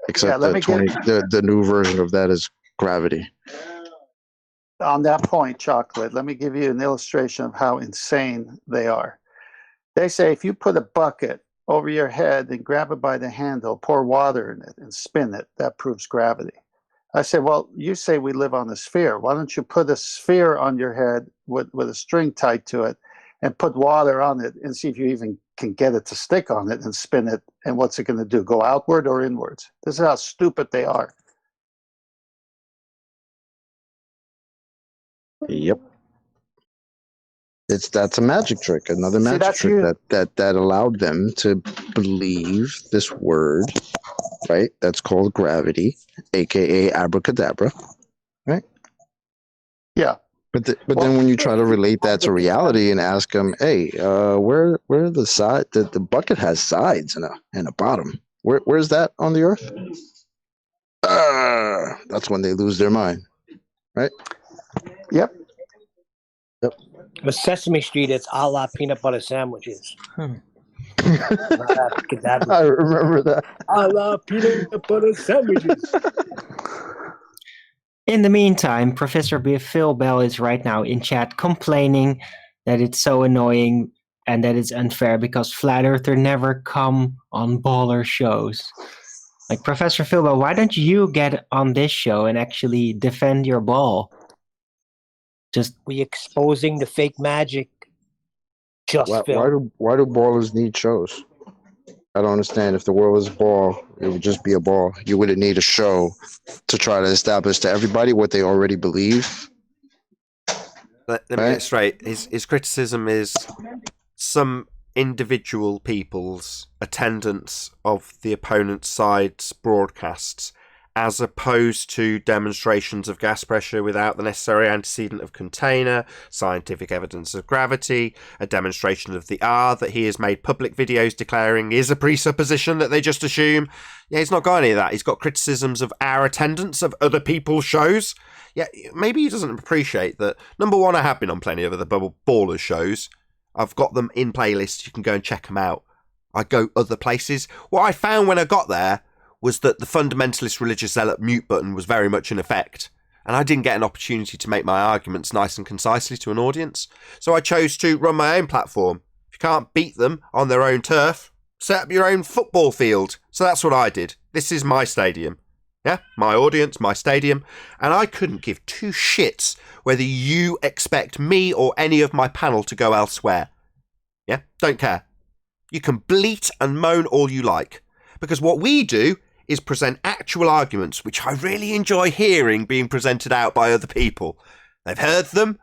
Except let me the new version of that is gravity. On that point, Chocolate, let me give you an illustration of how insane they are. They say if you put a bucket over your head and grab it by the handle, pour water in it and spin it, that proves gravity. I said, well, you say we live on a sphere. Why don't you put a sphere on your head with a string tied to it and put water on it and see if you even can get it to stick on it and spin it, and what's it going to do? Go outward or inwards? This is how stupid they are. Yep. That's a magic trick, another magic that's trick you. that allowed them to believe this word, right? That's called gravity, aka abracadabra, right? Yeah. But then when you try to relate that to reality and ask them, hey, where the side the bucket has sides and a bottom. Where's that on the earth? That's when they lose their mind, right? Yep. With Sesame Street, it's a la peanut butter sandwiches. I remember that. A la peanut butter sandwiches. In the meantime, Professor Phil Bell is right now in chat complaining that it's so annoying and that it's unfair because Flat Earther never come on baller shows. Like, Professor Phil Bell, why don't you get on this show and actually defend your ball? Just We exposing the fake magic. Just Why Phil. do ballers need shows? I don't understand. If the world is a ball, It would just be a ball. You wouldn't need a show to try to establish to everybody what they already believe. Let me get it straight. His criticism is some individual people's attendance of the opponent's side's broadcasts, as opposed to demonstrations of gas pressure without the necessary antecedent of container, scientific evidence of gravity, a demonstration of the R that he has made public videos declaring is a presupposition that they just assume. Yeah, he's not got any of that. He's got criticisms of our attendance of other people's shows. Yeah, maybe he doesn't appreciate that. Number one, I have been on plenty of other Ballers shows. I've got them in playlists. You can go and check them out. I go other places. What I found when I got there was that the fundamentalist religious zealot mute button was very much in effect, and I didn't get an opportunity to make my arguments nice and concisely to an audience. So I chose to run my own platform. If you can't beat them on their own turf, set up your own football field. So that's what I did. This is my stadium. Yeah, my audience, my stadium, and I couldn't give two shits whether you expect me or any of my panel to go elsewhere. Yeah, don't care. You can bleat and moan all you like, because what we do is present actual arguments, which I really enjoy hearing being presented out by other people. They've heard them,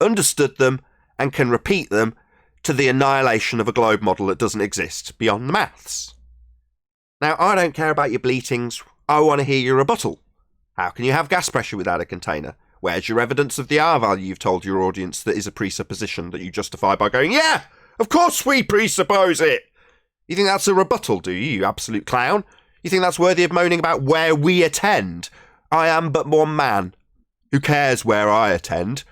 understood them, and can repeat them to the annihilation of a globe model that doesn't exist beyond the maths. Now, I don't care about your bleatings. I want to hear your rebuttal. How can you have gas pressure without a container? Where's your evidence of the R value you've told your audience that is a presupposition that you justify by going, yeah, of course we presuppose it? You think that's a rebuttal, do you, you absolute clown? You think that's worthy of moaning about where we attend? I am but one man. Who cares where I attend?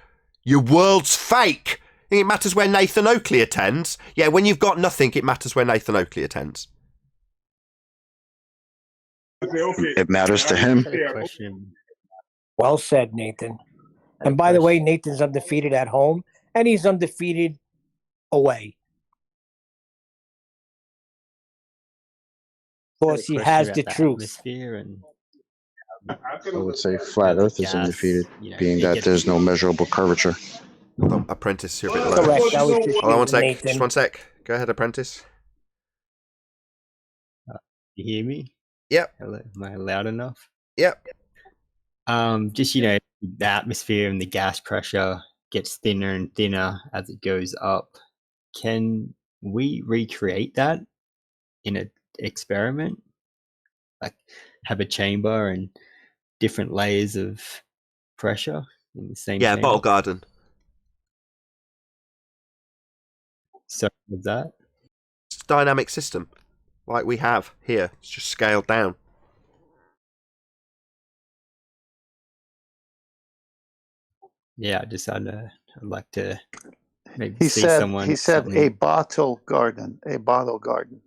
Your world's fake. Think it matters where Nathan Oakley attends? Yeah, when you've got nothing, it matters where Nathan Oakley attends. It matters to him. Well said, Nathan. And by the way, Nathan's undefeated at home, and he's undefeated away. Of course, he has the truth. I would say flat Earth is undefeated, being that there's no measurable curvature. Hold on, Apprentice, you're a bit low. Correct. That was just Hold on one sec. Nathan. Just one sec. Go ahead, Apprentice. You hear me? Yep. Hello. Am I loud enough? Yep. Just, the atmosphere and the gas pressure gets thinner and thinner as it goes up. Can we recreate that in an experiment? Like have a chamber and different layers of pressure in the same chamber? Bottle garden. So is that? It's a dynamic system like we have here. It's just scaled down. Yeah, I'd like to maybe He see said someone. he said a bottle garden, a bottle garden.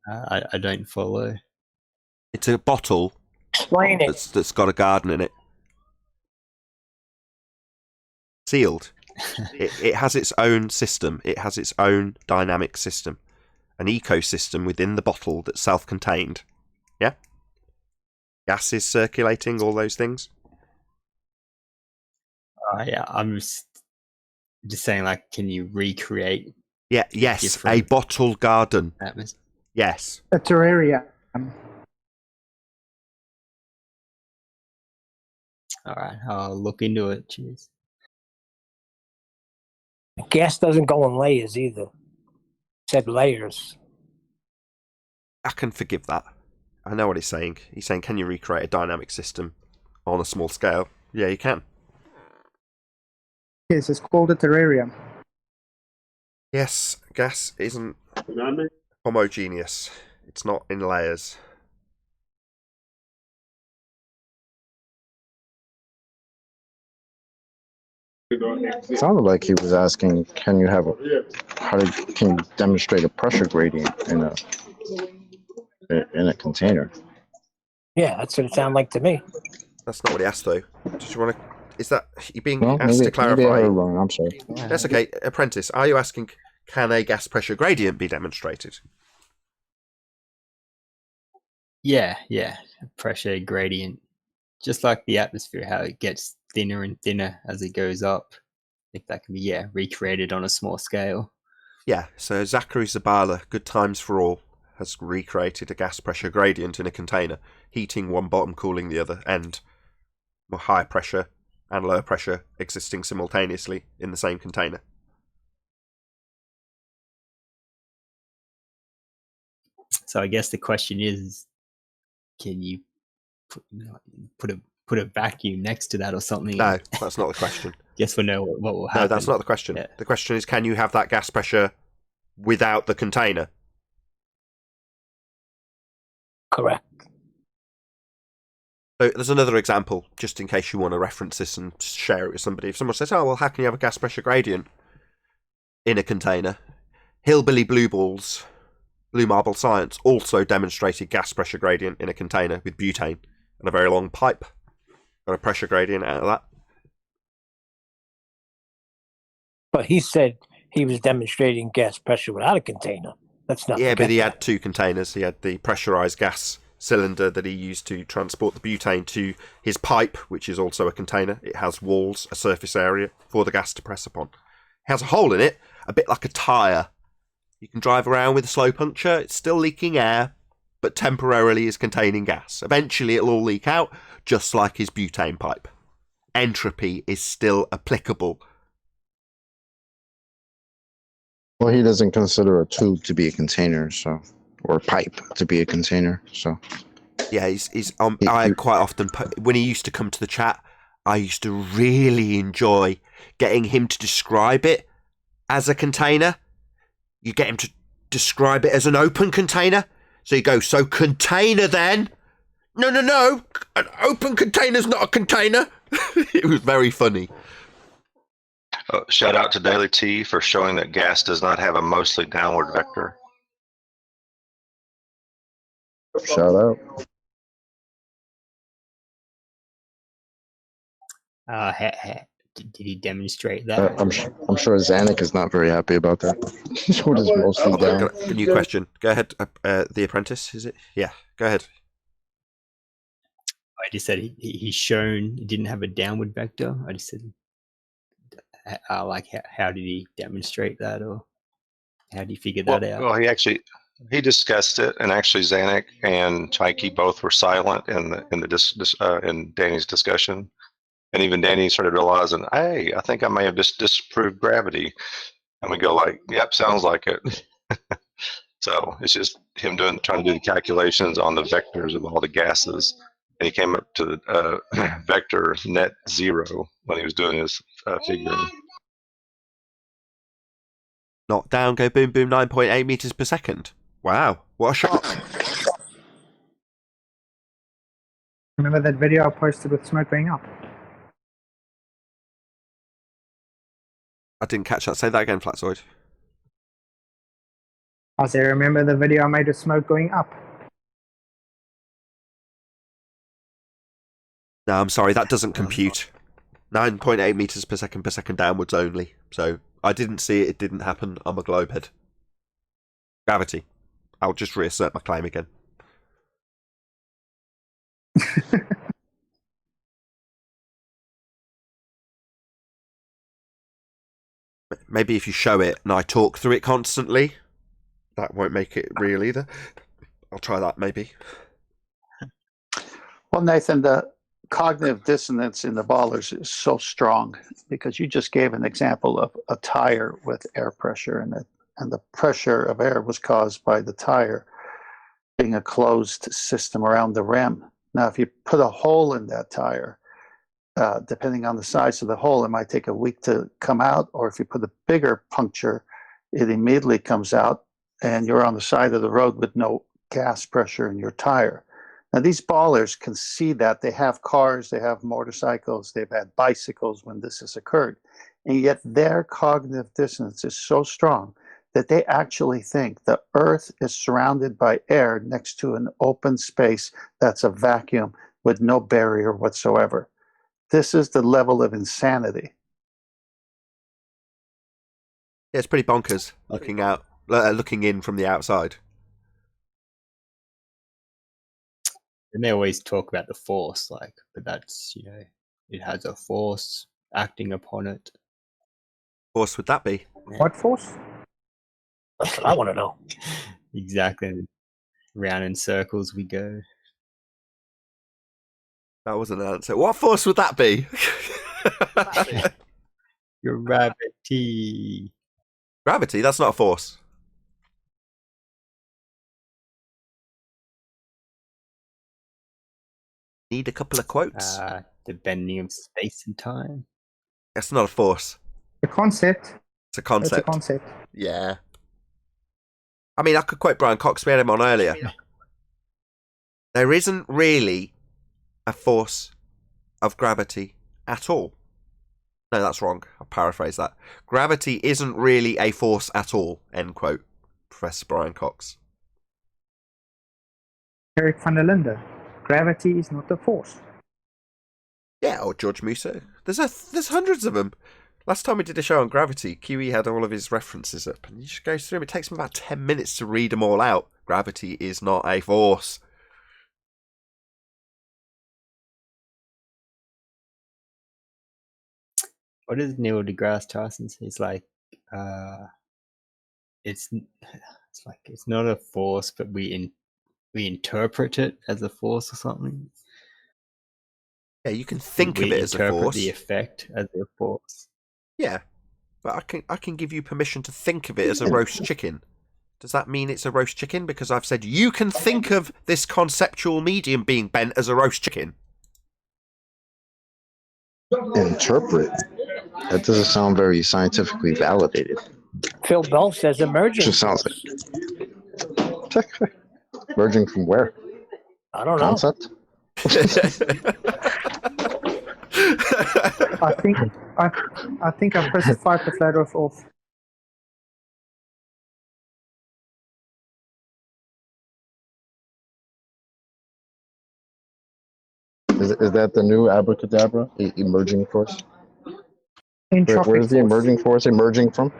I don't follow. It's a bottle Explain it. that's got a garden in it. Sealed. It has its own system. It has its own dynamic system. An ecosystem within the bottle that's self-contained. Yeah? Gas is circulating, all those things. Yeah, I'm just saying, like, can you recreate? Yeah, yes, a bottle garden. Atmosphere? Yes. A terrarium. All right, I'll look into it. Cheers. Gas doesn't go in layers either. It said layers. I can forgive that. I know what he's saying. He's saying, can you recreate a dynamic system on a small scale? Yeah, you can. Yes, it's called a terrarium. Yes, gas isn't homogeneous. It's not in layers. It sounded like he was asking, can you demonstrate a pressure gradient in a container? Yeah, that's what it sounded like to me. That's not what he asked, though. Did you want to? Is that you being Well, asked to maybe I clarify? heard wrong. I'm sorry. That's okay. Apprentice, are you asking, can a gas pressure gradient be demonstrated? Yeah, pressure gradient, just like the atmosphere, how it gets thinner and thinner as it goes up. I think that can be recreated on a small scale. Yeah. So Zachary Zabala, Good Times for All, has recreated a gas pressure gradient in a container, heating one bottom, cooling the other end, with high pressure and low pressure existing simultaneously in the same container. So I guess the question is, can you put a vacuum next to that or something? No, that's not the question. Guess we'll know what will happen. No, that's not the question. Yeah. The question is, can you have that gas pressure without the container? Correct. So there's another example, just in case you want to reference this and share it with somebody. If someone says, oh, well, how can you have a gas pressure gradient in a container? Hillbilly Blue Marble Science also demonstrated gas pressure gradient in a container with butane and a very long pipe. Got a pressure gradient out of that. But he said he was demonstrating gas pressure without a container. That's not. Yeah, but he had two containers. He had the pressurized gas cylinder that he used to transport the butane to his pipe, which is also a container. It has walls, a surface area for the gas to press upon. It has a hole in it, a bit like a tyre. You can drive around with a slow puncture. It's still leaking air, but temporarily is containing gas. Eventually it'll all leak out, just like his butane pipe. Entropy is still applicable. Well, he doesn't consider a tube to be a container, so, or a pipe to be a container, so. Yeah, I quite often, when he used to come to the chat, I used to really enjoy getting him to describe it as a container. You get him to describe it as an open container. So you go, so container then? No, an open container's not a container. It was very funny. Shout out to Daily T for showing that gas does not have a mostly downward vector. Shout out. Did he demonstrate that? I'm sure Zanuck is not very happy about that. What is mostly down? Got a new question. Go ahead. The Apprentice, is it? Yeah, go ahead. I just said he's shown it didn't have a downward vector. I just said, how did he demonstrate that, or how do you figure that out? Well, he discussed it, and actually Zanuck and Chaiki both were silent in Danny's discussion. And even Danny started realizing, hey, I think I may have just disproved gravity. And we go like, yep, sounds like it. So it's just him trying to do the calculations on the vectors of all the gases. And he came up to the vector net zero when he was doing his figuring. Knock down, go boom, boom, 9.8 meters per second. Wow, what a shock. Remember that video I posted with smoke going up? I didn't catch that. Say that again, Flatzoid. I say, remember the video I made of smoke going up? No, I'm sorry, that doesn't compute. 9.8 meters per second downwards only. So I didn't see it, it didn't happen. I'm a globehead. Gravity. I'll just reassert my claim again. Maybe if you show it and I talk through it constantly, that won't make it real either. I'll try that maybe. Well, Nathan, the cognitive dissonance in the ballers is so strong because you just gave an example of a tire with air pressure in it, and the pressure of air was caused by the tire being a closed system around the rim. Now, if you put a hole in that tire, depending on the size of the hole, it might take a week to come out, or if you put a bigger puncture, it immediately comes out, and you're on the side of the road with no gas pressure in your tire. Now, these ballers can see that. They have cars, they have motorcycles, they've had bicycles when this has occurred, and yet their cognitive dissonance is so strong that they actually think the Earth is surrounded by air next to an open space that's a vacuum with no barrier whatsoever. This is the level of insanity. Yeah, it's pretty bonkers looking in from the outside. And they always talk about the force, but that's, it has a force acting upon it. What force would that be? What force? That's what I want to know. Exactly. round in circles we go. That was an answer. What force would that be? Gravity. Gravity? That's not a force. Need a couple of quotes. The bending of space and time. That's not a force. The concept. It's a concept. It's a concept. Yeah. I mean, I could quote Brian Cox. We had him on earlier. There isn't really a force of gravity at all. No, that's wrong. I'll paraphrase that. Gravity isn't really a force at all. End quote. Professor Brian Cox. Eric van der Linde. Gravity is not a force. Yeah, or George Musa. There's hundreds of them. Last time we did a show on gravity, QE had all of his references up, and you just go through them. It takes me about 10 minutes to read them all out. Gravity is not a force. What does Neil deGrasse Tyson say? He's like, it's not a force, but we interpret it as a force or something. Yeah, you can think of it as a force. We interpret the effect as a force. Yeah, but I can give you permission to think of it as a roast chicken. Does that mean it's a roast chicken? Because I've said you can think of this conceptual medium being bent as a roast chicken. Interpret? That doesn't sound very scientifically validated. Phil Bell says emerging. Just sounds like emerging from where? I don't know. Concept? I think I pressed 5 to flat Earth off. Is that the new abracadabra? The emerging force? Where's the emerging force emerging from?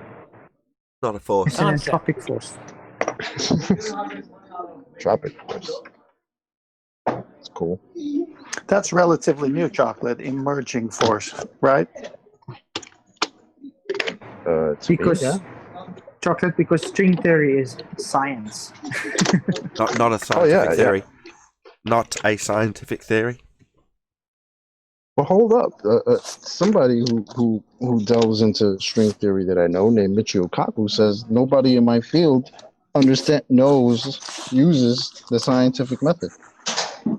Not a force. It's an entropic force. Tropic force. That's cool. That's relatively new, Chocolate. Emerging force, right? Because Chocolate, because string theory is science. Not a scientific theory. Yeah. Not a scientific theory. Well, hold up. Somebody who delves into string theory that I know, named Michio Kaku, says nobody in my field uses the scientific method.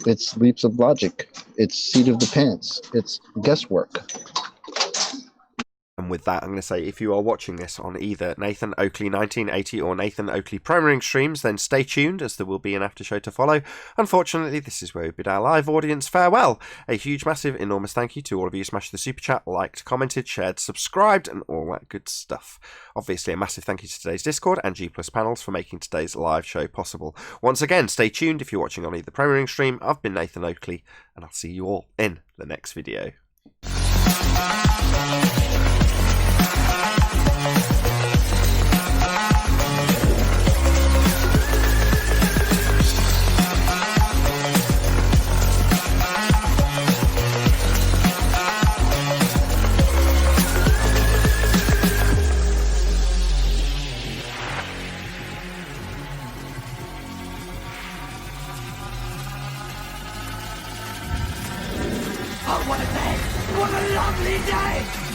It's leaps of logic. It's seat of the pants. It's guesswork. And with that, I'm going to say, if you are watching this on either Nathan Oakley 1980 or Nathan Oakley Premiering streams, then stay tuned, as there will be an after show to follow. Unfortunately, this is where we bid our live audience farewell. A huge, massive, enormous thank you to all of you who smashed the super chat, liked, commented, shared, subscribed, and all that good stuff. Obviously, a massive thank you to today's Discord and G+ panels for making today's live show possible. Once again, stay tuned if you're watching on either Premiering stream. I've been Nathan Oakley, and I'll see you all in the next video. Oh, what a day! What a lovely day!